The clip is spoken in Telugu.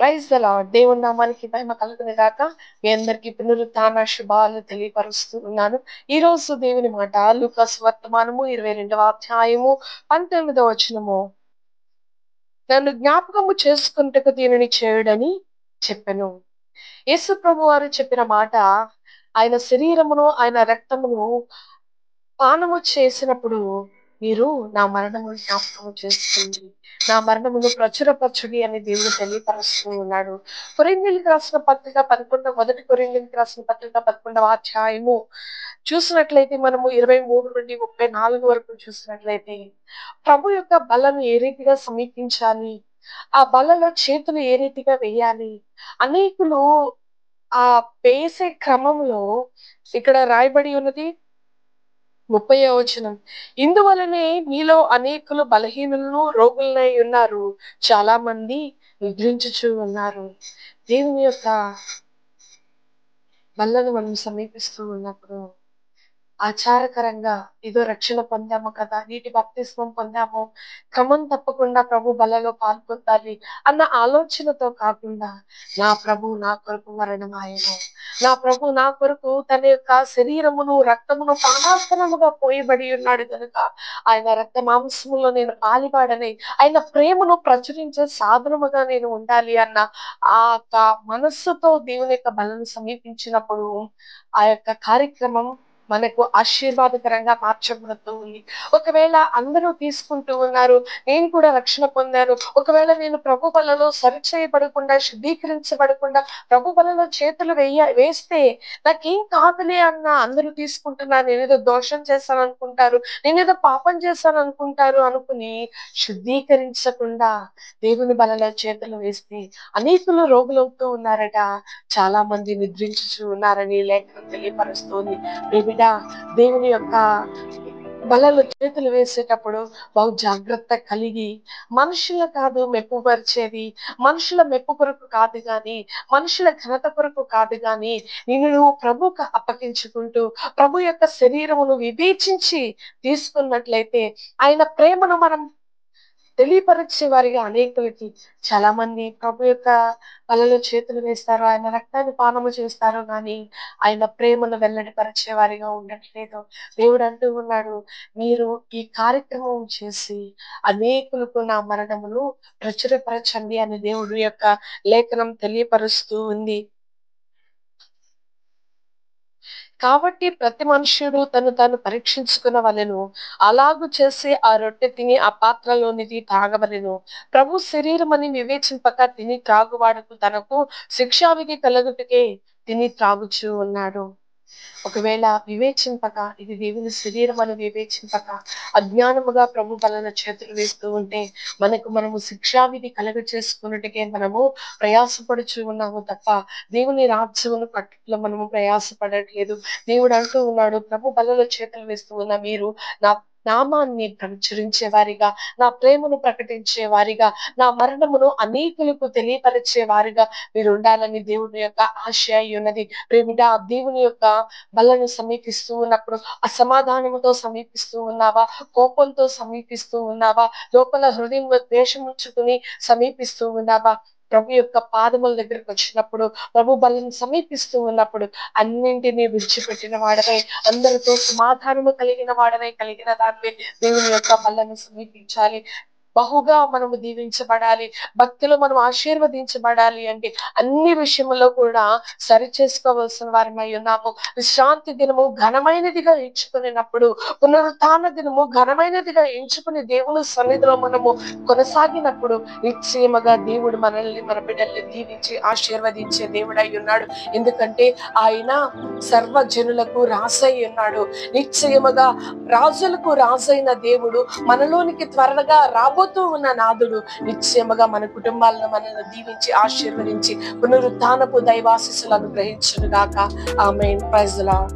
Praise the lord. దేవుని నామానికి మహిమ కలుగును గాక. మీ అందరికీ పునరుత్థాన శుభాలు తెలియపరుస్తూ ఉన్నాను. ఈ రోజు దేవుని మాట లూకా సువర్తమానము 22వ అధ్యాయము 19వ వచనము. నన్ను జ్ఞాపకము చేసుకొనుటకు దీనిని చేయుడని చెప్పెను. యేసు ప్రభువారు చెప్పిన మాట, ఆయన శరీరమును ఆయన రక్తమును పానము చేసినప్పుడు మీరు నా మరణమును జ్ఞాపకము చేసుకోండి, నా మరణమును ప్రచురపరచుడి అని దేవుడు తెలియపరుస్తూ ఉన్నాడు. కొరింథీయులకు రాసిన పత్రిక 11 మొదటి కొరింథీయులకు రాసిన పత్రిక 11వ అధ్యాయము చూసినట్లయితే మనము 23 నుండి 34 వరకు చూసినట్లయితే ప్రభు యొక్క బలను ఏ రీతిగా సమీపించాలి, ఆ బలలో చేతులు ఏ రీతిగా వేయాలి, అనేకులు ఆ వేసే క్రమంలో ఇక్కడ రాయబడి ఉన్నది 30వ వచనం. ఇందువలనే మీలో అనేకులు బలహీనులను రోగులనై ఉన్నారు, చాలా మంది నిద్రించుచు ఉన్నారు. దేవుని యొక్క బలను మనం సమీపిస్తూ ఉన్నప్పుడు ఆచారకరంగా ఏదో రక్షణ పొందాము కదా, నీటి బాప్తిస్మం పొందాము, క్రమం తప్పకుండా ప్రభు బలలో పాల్పొందాలి అన్న ఆలోచనతో కాకుండా, నా ప్రభు నా కొరకు మరణమాయను, నా ప్రభు నా కొరకు తన యొక్క శరీరమును రక్తమును పానార్పణముగా పోయబడి ఉన్నాడు కనుక ఆయన రక్త మాంసములో నేను పాలిపాడని, ఆయన ప్రేమను ప్రచురించే సాధనముగా నేను ఉండాలి అన్న ఆ యొక్క మనస్సుతో దేవుని యొక్క బలను సమీపించినప్పుడు ఆ యొక్క కార్యక్రమం మనకు ఆశీర్వాదకరంగా మార్చబడుతూ ఉంది. ఒకవేళ అందరూ తీసుకుంటూ ఉన్నారు, నేను కూడా రక్షణ పొందాను, ఒకవేళ నేను ప్రభు బలలో సరిచేయబడకుండా శుద్ధీకరించబడకుండా ప్రభు బలలో చేతులు వేస్తే నాకేం కాదులే అన్న అందరూ తీసుకుంటున్నారు, నేనేదో దోషం చేశాను అనుకుంటారు, నేనేదో పాపం చేశాను అనుకుంటారు అనుకుని శుద్ధీకరించకుండా దేవుని బలలో చేతులు వేస్తే అనేకులు రోగులవుతూ ఉన్నారట, చాలా మంది నిద్రించుచు ఉన్నారని లేఖనం తెలియపరుస్తోంది. దేవుని యొక్క బలలో చేతులు వేసేటప్పుడు బహు జాగ్రత్త కలిగి, మనుషుల కాదు మెప్పుపరిచేది, మనుషుల మెప్పు కొరకు కాదు గాని, మనుషుల ఘనత కొరకు కాదు గాని, నువ్వు ప్రభుకు అప్పగించుకుంటూ ప్రభు యొక్క శరీరమును వివేచించి తీసుకున్నట్లయితే ఆయన ప్రేమను మనం తెలియపరిచే వారిగా అనేకులకి, చాలా మంది ప్రభు యొక్క బలలో చేతులు వేస్తారు, ఆయన రక్తాన్ని పానము చేస్తారు, కానీ ఆయన ప్రేమను వెల్లడిపరిచే వారిగా ఉండట్లేదు. దేవుడు అంటూ ఉన్నాడు, మీరు ఈ కార్యక్రమం చేసి అనేకులకు నా మరణమును ప్రచురపరచండి అని దేవుడు యొక్క లేఖనం తెలియపరుస్తూ ఉంది. కాబట్టి ప్రతి మనుష్యుడు తను తాను పరీక్షించుకునవలెను, అలాగు చేసి ఆ రొట్టె తిని ఆ పాత్రలోనిది తాగవలెను. ప్రభు శరీరమని వివేచింపక తిని త్రాగువాడుకు తనకు శిక్షావిధి కలుగుటకే తిని త్రాగుచూ ఉన్నాడు. ఒకవేళ వివేచింపక, ఇది దేవుని శరీరం అని వివేచింపక అజ్ఞానముగా ప్రభు బలన చేతులు వేస్తూ ఉంటే మనము శిక్షావిధి కలుగ చేసుకున్నట్టుకే మనము ప్రయాసపడుచు ఉన్నాము తప్ప దేవుని రాజ్యమును పట్టులో మనము ప్రయాసపడట్లేదు. దేవుడు అంటూ ఉన్నాడు, ప్రభు బలలో చేతులు వేస్తూ ఉన్న మీరు నా నామాన్ని ప్రచురించే వారిగా, నా ప్రేమను ప్రకటించే వారిగా, నా మరణమును అనేకులకు తెలియపరిచే వారిగా మీరు ఉండాలని దేవుని యొక్క ఆశ అయి ఉన్నది. ప్రేమిట, దేవుని యొక్క బలను సమీపిస్తూ ఉన్నప్పుడు అసమాధానముతో సమీపిస్తూ ఉన్నావా, కోపంతో సమీపిస్తూ ఉన్నావా, లోపల హృదయంలో ద్వేషం ఉంచుకుని సమీపిస్తూ ఉన్నావా? ప్రభు యొక్క పాదముల దగ్గరకు వచ్చినప్పుడు, ప్రభు బలను సమీపిస్తూ ఉన్నప్పుడు అన్నింటినీ విడిచిపెట్టిన వాడవై, అందరితో సమాధానము కలిగిన వాడవై, కలిగిన దానివే దేవుని యొక్క బలను సమీపించాలి. బహుగా మనము దీవించబడాలి, భక్తిలో మనం ఆశీర్వదించబడాలి అంటే అన్ని విషయంలో కూడా సరి చేసుకోవలసిన వారమై ఉన్నాము. విశ్రాంతి దినము ఘనమైనదిగా ఎంచుకున్నప్పుడు, పునరుత్థాన దినము ఘనమైనదిగా ఎంచుకుని దేవుని సన్నిధిలో మనము కొనసాగినప్పుడు నిశ్చయముగా దేవుడు మనల్ని, మన బిడ్డల్ని దీవించి ఆశీర్వదించే దేవుడై ఉన్నాడు. ఎందుకంటే ఆయన సర్వజనులకు రాజై ఉన్నాడు. నిశ్చయముగా రాజులకు రాజైన దేవుడు, మనలోనికి త్వరగా రాబోతూ ఉన్న నాదుడు నిశ్చయముగా మన కుటుంబాలను మనల్ని దీవించి ఆశీర్వదించి పునరుత్థానపు దైవాశీస్సులు అనుగ్రహించును గాక. ఆమేన్. Praise the lord.